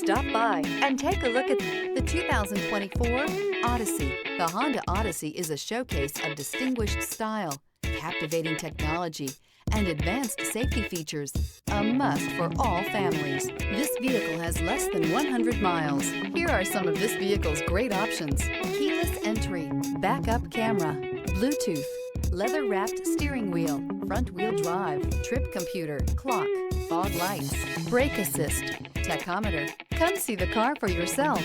Stop by and take a look at the 2024 Odyssey. The Honda Odyssey is a showcase of distinguished style, captivating technology, and advanced safety features. A must for all families. This vehicle has less than 100 miles. Here are some of this vehicle's great options: keyless entry, backup camera, Bluetooth, leather-wrapped steering wheel, front-wheel drive, trip computer, clock, fog lights, brake assist, tachometer. Come see the car for yourself.